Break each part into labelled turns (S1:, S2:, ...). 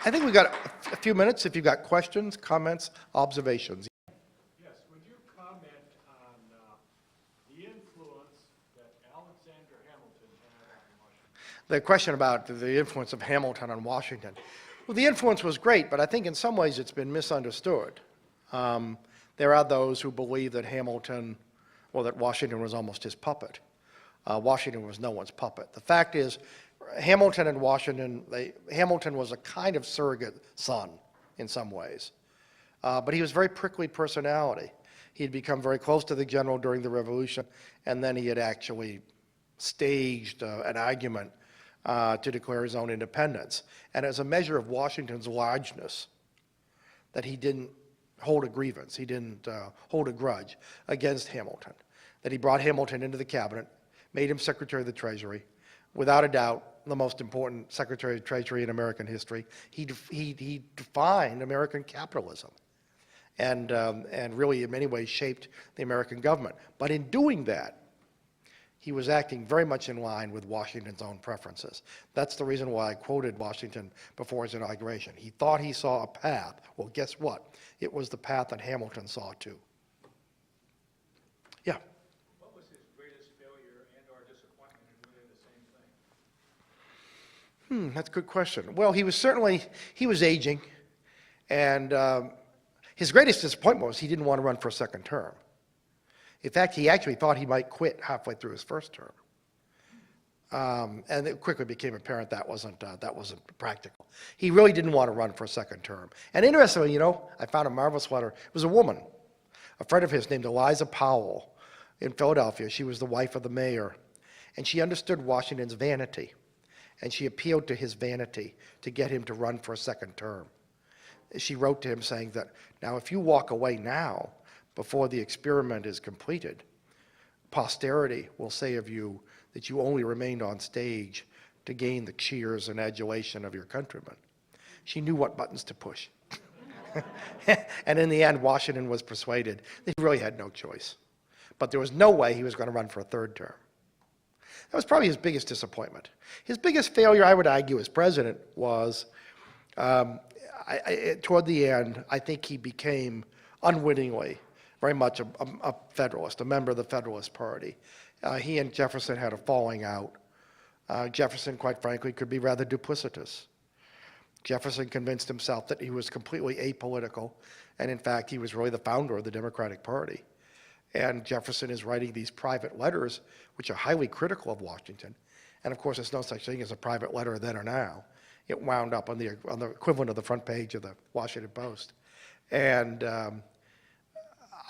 S1: I think we've got a few minutes if you've got questions, comments, observations.
S2: Yes, would you comment on the influence that Alexander Hamilton had on Washington?
S1: The question about the influence of Hamilton on Washington. Well, the influence was great, but I think in some ways it's been misunderstood. There are those who believe that Hamilton, or that Washington was almost his puppet. Washington was no one's puppet. The fact is, Hamilton and Washington, Hamilton was a kind of surrogate son in some ways. But he was a very prickly personality. He had become very close to the general during the Revolution, and then he had actually staged an argument to declare his own independence. And as a measure of Washington's largeness, that he didn't hold a grievance, he didn't hold a grudge against Hamilton, that he brought Hamilton into the cabinet, made him Secretary of the Treasury, without a doubt the most important Secretary of the Treasury in American history. He defined American capitalism and really in many ways shaped the American government. But in doing that, he was acting very much in line with Washington's own preferences. That's the reason why I quoted Washington before his inauguration. He thought he saw a path. Well, guess what? It was the path that Hamilton saw too. Yeah?
S2: What was his greatest failure and or disappointment in doing the same thing?
S1: That's a good question. Well, he was aging, and his greatest disappointment was he didn't want to run for a second term. In fact, he actually thought he might quit halfway through his first term. And it quickly became apparent that wasn't practical. He really didn't want to run for a second term. And interestingly, you know, I found a marvelous letter. It was a woman, a friend of his named Eliza Powell in Philadelphia. She was the wife of the mayor. And she understood Washington's vanity. And she appealed to his vanity to get him to run for a second term. She wrote to him saying that, now if you walk away now, before the experiment is completed, posterity will say of you that you only remained on stage to gain the cheers and adulation of your countrymen. She knew what buttons to push. And in the end, Washington was persuaded that he really had no choice. But there was no way he was going to run for a third term. That was probably his biggest disappointment. His biggest failure, I would argue, as president was, toward the end, I think he became unwittingly very much a Federalist, a member of the Federalist Party. He and Jefferson had a falling out. Jefferson, quite frankly, could be rather duplicitous. Jefferson convinced himself that he was completely apolitical, and in fact, he was really the founder of the Democratic Party. And Jefferson is writing these private letters, which are highly critical of Washington. And of course, there's no such thing as a private letter then or now. It wound up on the equivalent of the front page of the Washington Post.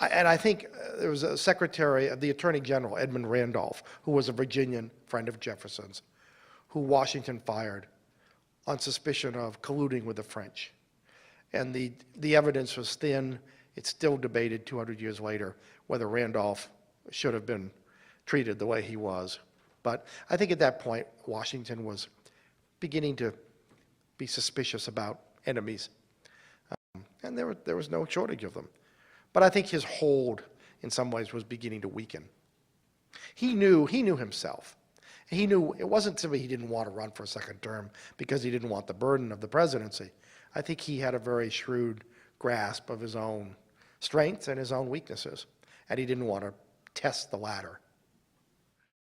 S1: And I think there was a secretary of the Attorney General, Edmund Randolph, who was a Virginian friend of Jefferson's, who Washington fired on suspicion of colluding with the French. And the evidence was thin. It's still debated 200 years later whether Randolph should have been treated the way he was. But I think at that point, Washington was beginning to be suspicious about enemies. And there was no shortage of them. But I think his hold, in some ways, was beginning to weaken. He knew himself. He knew it wasn't simply he didn't want to run for a second term because he didn't want the burden of the presidency. I think he had a very shrewd grasp of his own strengths and his own weaknesses, and he didn't want to test the latter.